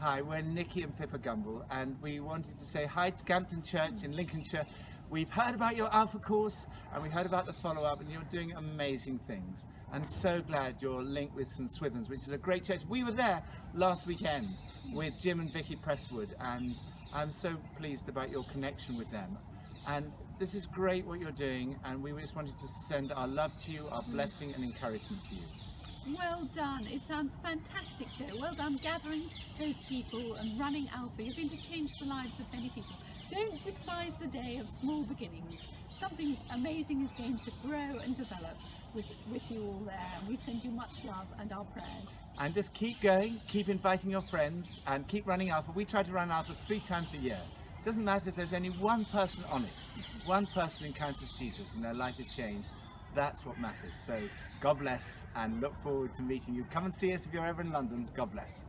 Hi, we're Nikki and Pippa Gumble, and we wanted to say hi to Campden Church in Lincolnshire. We've heard about your Alpha course, and we heard about the follow-up, and you're doing amazing things. I'm so glad you're linked with St Swithun's, which is a great church. We were there last weekend with Jim and Vicky Presswood, and I'm so pleased about your connection with them. And this is great what you're doing, and we just wanted to send our love to you, our blessing and encouragement to you. Well done. It sounds fantastic, Joe. Well done gathering those people and running Alpha. You're going to change the lives of many people. Don't despise the day of small beginnings. Something amazing is going to grow and develop with you all there, and we send you much love and our prayers. And just keep going, keep inviting your friends, and keep running Alpha. We try to run Alpha 3 times a year. It doesn't matter if there's only one person on it. One person encounters Jesus and their life is changed. That's what matters. So God bless, and look forward to meeting you. Come and see us if you're ever in London. God bless.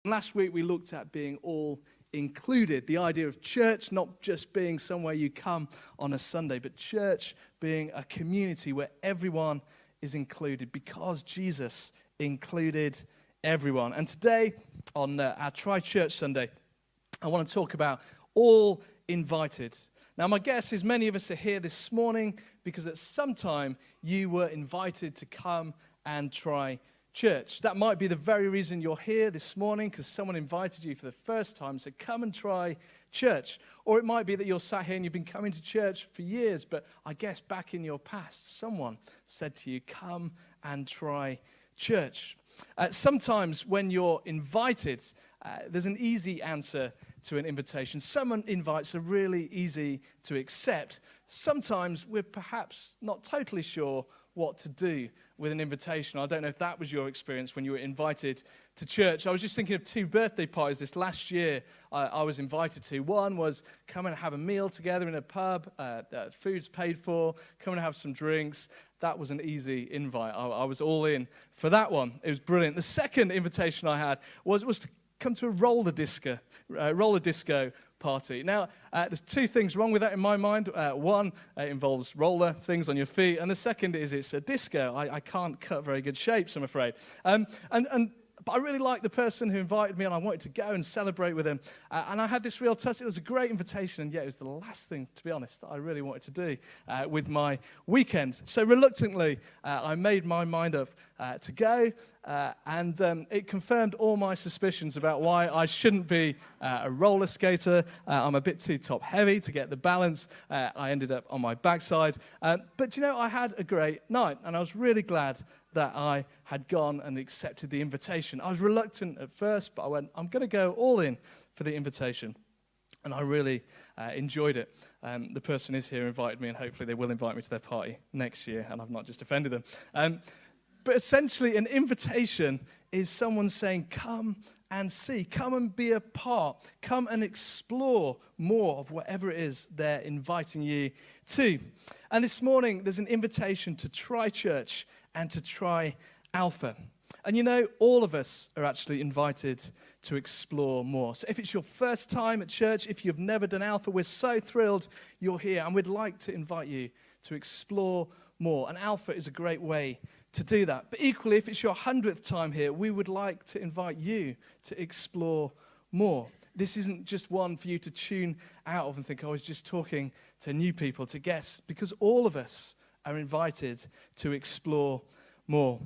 Last week we looked at being all included, the idea of church not just being somewhere you come on a Sunday, but church being a community where everyone is included because Jesus included everyone. And today on our Try Church Sunday, I want to talk about all invited. Now my guess is many of us are here this morning because at some time you were invited to come and try church. That might be the very reason you're here this morning, because someone invited you for the first time, so come and try church. Or it might be that you're sat here and you've been coming to church for years, but I guess back in your past, someone said to you, come and try church. Sometimes when you're invited, there's an easy answer to an invitation. Someone invites are really easy to accept. Sometimes we're perhaps not totally sure what to do with an invitation. I don't know if that was your experience when you were invited to church. I was just thinking of 2 birthday parties this last year I was invited to. One was come and have a meal together in a pub, food's paid for, come and have some drinks. That was an easy invite. I was all in for that one. It was brilliant. The second invitation I had was to come to a roller disco party. Now, there's 2 things wrong with that in my mind. One, it involves roller things on your feet, and the second is it's a disco. I can't cut very good shapes, I'm afraid. But I really liked the person who invited me, and I wanted to go and celebrate with him. And I had this real tussle. It was a great invitation, and yet it was the last thing, to be honest, that I really wanted to do with my weekend. So reluctantly, I made my mind up to go, and it confirmed all my suspicions about why I shouldn't be a roller skater. I'm a bit too top-heavy to get the balance. I ended up on my backside. But, you know, I had a great night, and I was really glad that I had gone and accepted the invitation. I was reluctant at first, but I went, I'm going to go all in for the invitation. And I really enjoyed it. The person is here invited me, and hopefully they will invite me to their party next year, and I've not just offended them. But essentially, an invitation is someone saying, come and see, come and be a part, come and explore more of whatever it is they're inviting you to. And this morning, there's an invitation to try church and to try Alpha. And you know, all of us are actually invited to explore more. So if it's your first time at church, if you've never done Alpha, we're so thrilled you're here, and we'd like to invite you to explore more. And Alpha is a great way to do that. But equally, if it's your 100th time here, we would like to invite you to explore more. This isn't just one for you to tune out of and think, oh, I was just talking to new people, to guests, because all of us are invited to explore more.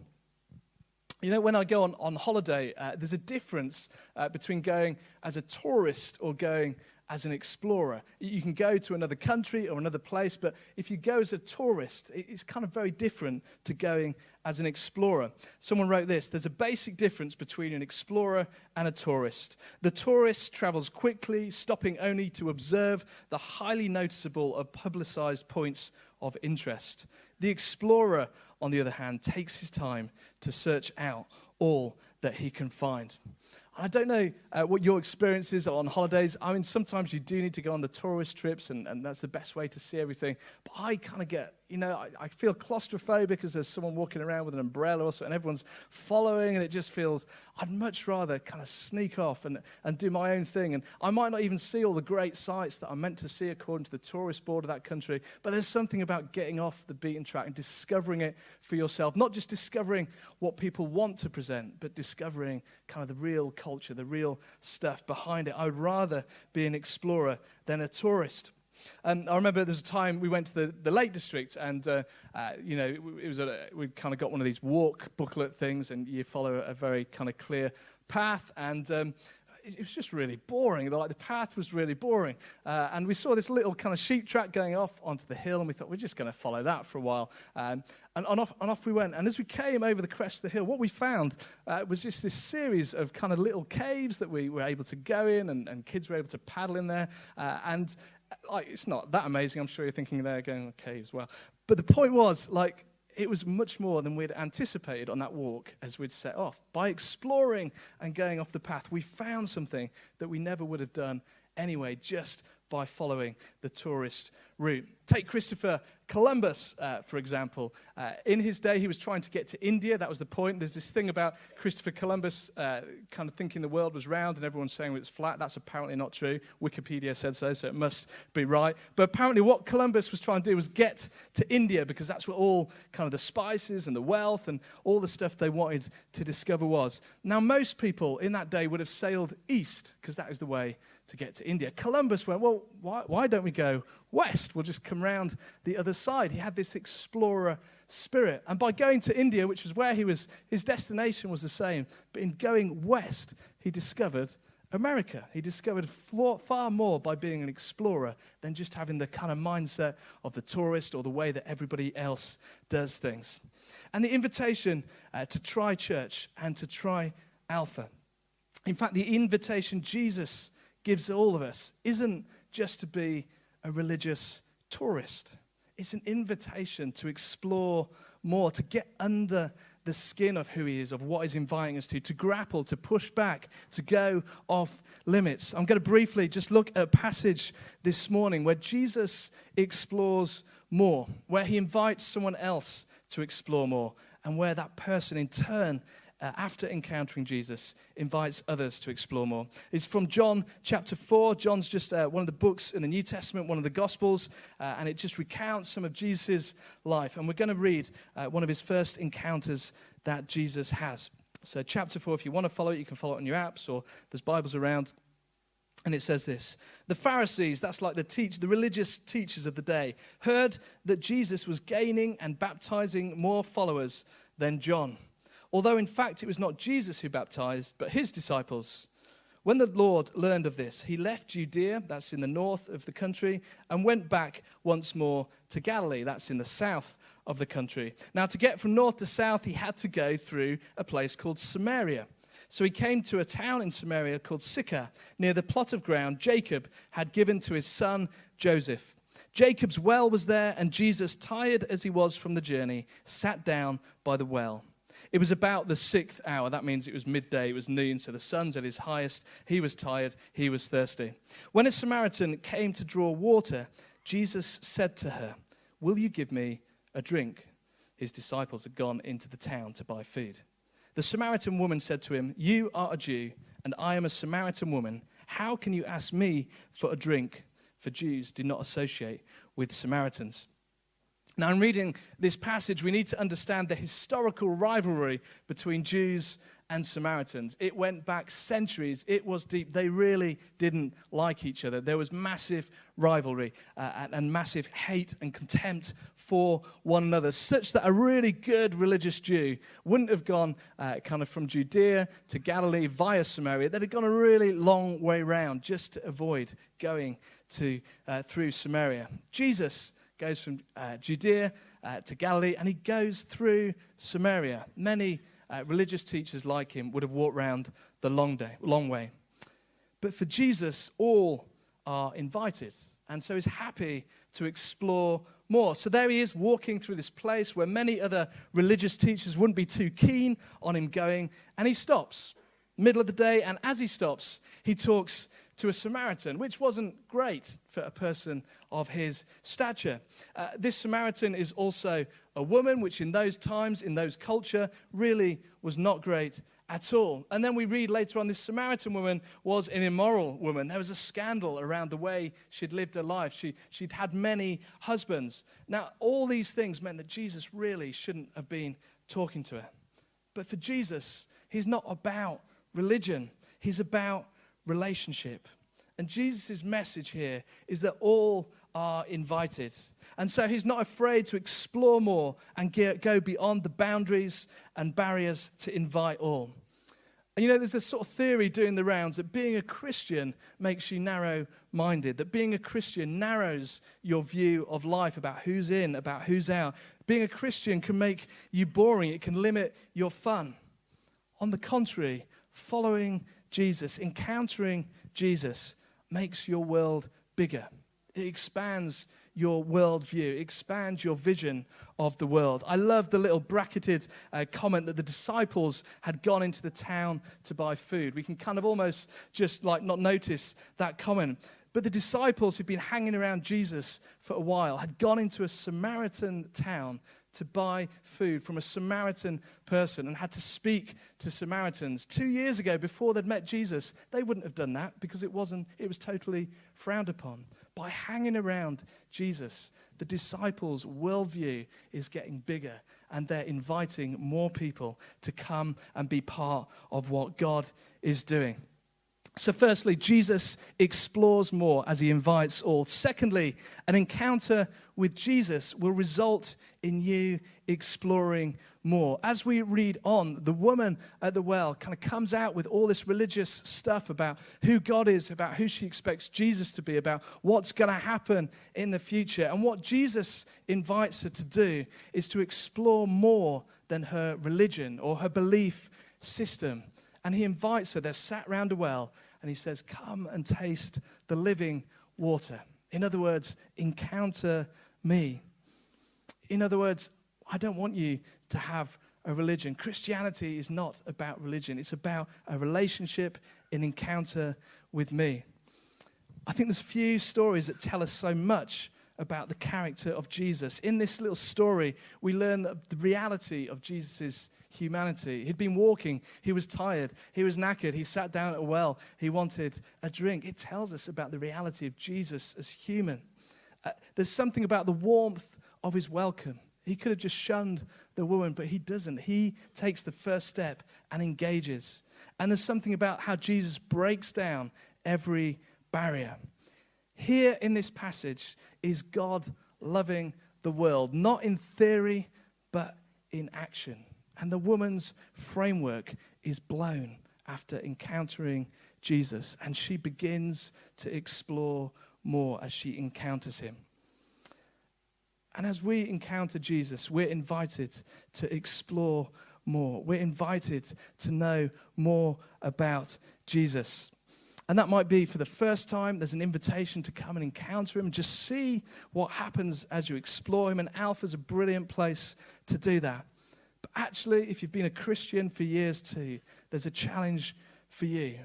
You know, when I go on holiday, there's a difference between going as a tourist or going as an explorer. You can go to another country or another place, but if you go as a tourist, it's kind of very different to going as an explorer. Someone wrote this: there's a basic difference between an explorer and a tourist. The tourist travels quickly, stopping only to observe the highly noticeable or publicized points of interest. The explorer, on the other hand, takes his time to search out all that he can find. I don't know what your experience is on holidays. I mean, sometimes you do need to go on the tourist trips, and that's the best way to see everything. But I kind of get I feel claustrophobic because there's someone walking around with an umbrella or something, and everyone's following, and it just feels, I'd much rather kind of sneak off and do my own thing. And I might not even see all the great sights that I'm meant to see according to the tourist board of that country, but there's something about getting off the beaten track and discovering it for yourself. Not just discovering what people want to present, but discovering kind of the real culture, the real stuff behind it. I would rather be an explorer than a tourist. I remember there was a time we went to the Lake District, and we kind of got one of these walk booklet things, and you follow a very kind of clear path, and it was just really boring. The path was really boring, and we saw this little kind of sheep track going off onto the hill, and we thought we're just going to follow that for a while, and off we went. And as we came over the crest of the hill, what we found was just this series of kind of little caves that we were able to go in, and kids were able to paddle in there, and it's not that amazing. I'm sure you're thinking there going, okay, as well. But the point was, it was much more than we'd anticipated on that walk as we'd set off. By exploring and going off the path, we found something that we never would have done anyway, just by following the tourist route. Take Christopher Columbus, for example. In his day, he was trying to get to India. That was the point. There's this thing about Christopher Columbus kind of thinking the world was round and everyone's saying it's flat. That's apparently not true. Wikipedia said so it must be right. But apparently what Columbus was trying to do was get to India, because that's where all kind of the spices and the wealth and all the stuff they wanted to discover was. Now, most people in that day would have sailed east, because that is the way to get to India. Columbus went, well, why don't we go west? We'll just come round the other side. He had this explorer spirit. And by going to India, which was where his destination was the same, but in going west, he discovered America. He discovered far more by being an explorer than just having the kind of mindset of the tourist or the way that everybody else does things. And the invitation to try church and to try Alpha. In fact, the invitation Jesus gives all of us isn't just to be a religious tourist. It's an invitation to explore more, to get under the skin of who he is, of what he's inviting us to grapple, to push back, to go off limits. I'm going to briefly just look at a passage this morning where Jesus explores more, where he invites someone else to explore more, and where that person in turn after encountering Jesus, invites others to explore more. It's from John chapter 4. John's just one of the books in the New Testament, one of the Gospels, and it just recounts some of Jesus' life. And we're going to read one of his first encounters that Jesus has. So chapter 4, if you want to follow it, you can follow it on your apps, or there's Bibles around. And it says this: the Pharisees, that's like the religious teachers of the day, heard that Jesus was gaining and baptizing more followers than John. Although, in fact, it was not Jesus who baptized, but his disciples. When the Lord learned of this, he left Judea, that's in the north of the country, and went back once more to Galilee, that's in the south of the country. Now, to get from north to south, he had to go through a place called Samaria. So he came to a town in Samaria called Sychar, near the plot of ground Jacob had given to his son Joseph. Jacob's well was there, and Jesus, tired as he was from the journey, sat down by the well. It was about the 6th hour. That means it was midday, it was noon, so the sun's at his highest. He was tired, he was thirsty. When a Samaritan came to draw water, Jesus said to her, "Will you give me a drink?" His disciples had gone into the town to buy food. The Samaritan woman said to him, "You are a Jew, and I am a Samaritan woman. How can you ask me for a drink?" For Jews do not associate with Samaritans. Now, in reading this passage, we need to understand the historical rivalry between Jews and Samaritans. It went back centuries. It was deep. They really didn't like each other. There was massive rivalry and massive hate and contempt for one another, such that a really good religious Jew wouldn't have gone kind of from Judea to Galilee via Samaria. They'd have gone a really long way round just to avoid going through Samaria. Jesus goes from Judea to Galilee, and he goes through Samaria. Many religious teachers like him would have walked around the long way. But for Jesus, all are invited, and so he's happy to explore more. So there he is, walking through this place where many other religious teachers wouldn't be too keen on him going, and he stops, middle of the day, and as he stops, he talks to a Samaritan, which wasn't great for a person of his stature. This Samaritan is also a woman, which in those times, in those culture, really was not great at all. And then we read later on, this Samaritan woman was an immoral woman. There was a scandal around the way she'd lived her life. She'd had many husbands. Now, all these things meant that Jesus really shouldn't have been talking to her. But for Jesus, he's not about religion. He's about relationship. And Jesus' message here is that all are invited. And so he's not afraid to explore more and go beyond the boundaries and barriers to invite all. And you know, there's this sort of theory doing the rounds that being a Christian makes you narrow-minded, that being a Christian narrows your view of life about who's in, about who's out. Being a Christian can make you boring. It can limit your fun. On the contrary, following Jesus, encountering Jesus, makes your world bigger. It expands your worldview, it expands your vision of the world. I love the little bracketed comment that the disciples had gone into the town to buy food. We can kind of almost just like not notice that comment. But the disciples who'd been hanging around Jesus for a while had gone into a Samaritan town to buy food from a Samaritan person and had to speak to Samaritans. 2 years ago, before they'd met Jesus, they wouldn't have done that because it was totally frowned upon. By hanging around Jesus, the disciples' worldview is getting bigger and they're inviting more people to come and be part of what God is doing. So firstly, Jesus explores more as he invites all. Secondly, an encounter with Jesus will result in you exploring more. As we read on, the woman at the well kind of comes out with all this religious stuff about who God is, about who she expects Jesus to be, about what's going to happen in the future. And what Jesus invites her to do is to explore more than her religion or her belief system. And he invites her, they're sat round a well, and he says, come and taste the living water. In other words, encounter me. In other words, I don't want you to have a religion. Christianity is not about religion. It's about a relationship, an encounter with me. I think there's few stories that tell us so much about the character of Jesus. In this little story, we learn the reality of Jesus' humanity. He'd been walking, he was tired, he was knackered, he sat down at a well, he wanted a drink. It tells us about the reality of Jesus as human. There's something about the warmth of his welcome. He could have just shunned the woman, but he doesn't. He takes the first step and engages. And there's something about how Jesus breaks down every barrier. Here in this passage is God loving the world, not in theory, but in action. And the woman's framework is blown after encountering Jesus, and she begins to explore more as she encounters him. And as we encounter Jesus, we're invited to explore more. We're invited to know more about Jesus. And that might be for the first time, there's an invitation to come and encounter him and just see what happens as you explore him. And Alpha's a brilliant place to do that. But actually, if you've been a Christian for years too, there's a challenge for you.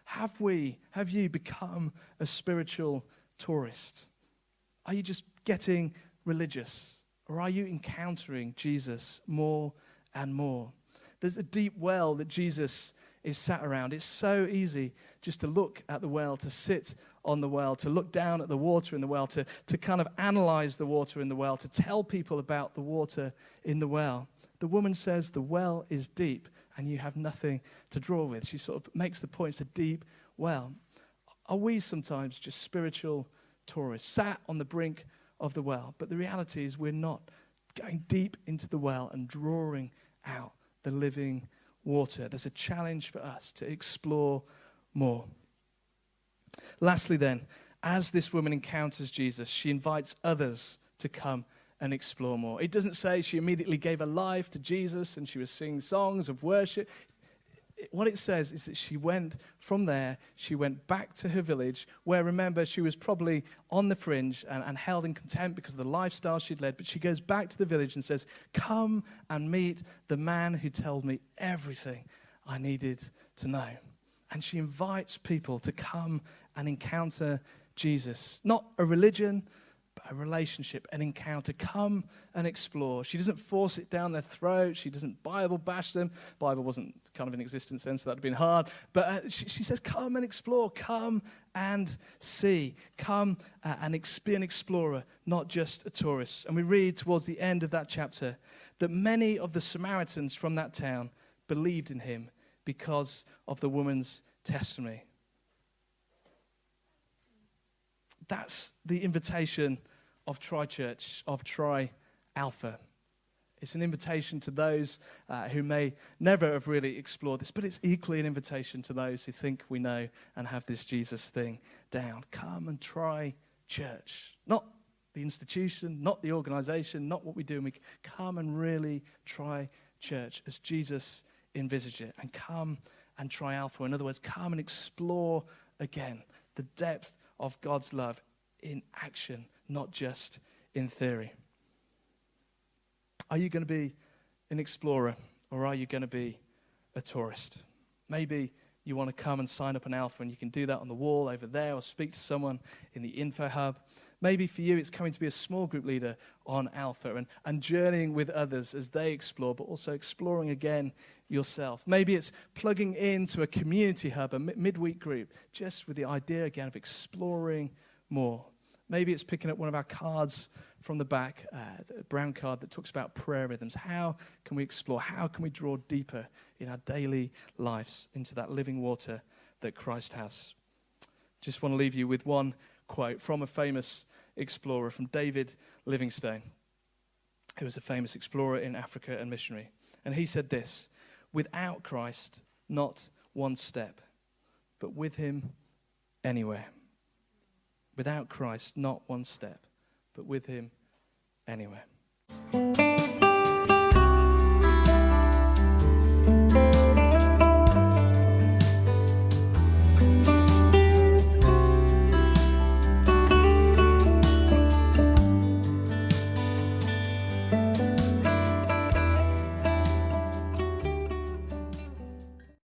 Have you become a spiritual tourist? Are you just getting religious? Or are you encountering Jesus more and more? There's a deep well that Jesus is sat around. It's so easy just to look at the well, to sit on the well, to look down at the water in the well, to kind of analyze the water in the well, to tell people about the water in the well. The woman says the well is deep and you have nothing to draw with. She sort of makes the point, it's a deep well. Are we sometimes just spiritual tourists, sat on the brink of the well? But the reality is we're not going deep into the well and drawing out the living water. There's a challenge for us to explore more. Lastly then, as this woman encounters Jesus, she invites others to come and explore more. It doesn't say she immediately gave her life to Jesus and she was singing songs of worship. What it says is that she went from there, she went back to her village, where, remember, she was probably on the fringe and held in contempt because of the lifestyle she'd led. But she goes back to the village and says, come and meet the man who told me everything I needed to know. And she invites people to come and encounter Jesus. Not a religion, but a relationship, an encounter. Come and explore. She doesn't force it down their throat. She doesn't Bible bash them. Bible wasn't kind of in existence then, so that would have been hard. But she says, come and explore. Come and see. Come and be an explorer, not just a tourist. And we read towards the end of that chapter that many of the Samaritans from that town believed in him because of the woman's testimony. That's the invitation of Tri Church, of Tri Alpha. It's an invitation to those who may never have really explored this, but it's equally an invitation to those who think we know and have this Jesus thing down. Come and try church. Not the institution, not the organization, not what we do. Come and really try church as Jesus envisaged it, and come and try Alpha. In other words, come and explore again the depth of God's love in action, not just in theory. Are you going to be an explorer, or are you going to be a tourist? Maybe you want to come and sign up an Alpha, and you can do that on the wall over there, or speak to someone in the info hub. Maybe for you it's coming to be a small group leader on Alpha and journeying with others as they explore, but also exploring again yourself. Maybe it's plugging into a community hub, a midweek group, just with the idea again of exploring more. Maybe it's picking up one of our cards from the back, the brown card that talks about prayer rhythms. How can we explore? How can we draw deeper in our daily lives into that living water that Christ has? Just want to leave you with one quote from a famous explorer, from David Livingstone, who was a famous explorer in Africa and missionary. And he said this: without Christ, not one step, but with him, anywhere. Without Christ, not one step, but with him, anywhere.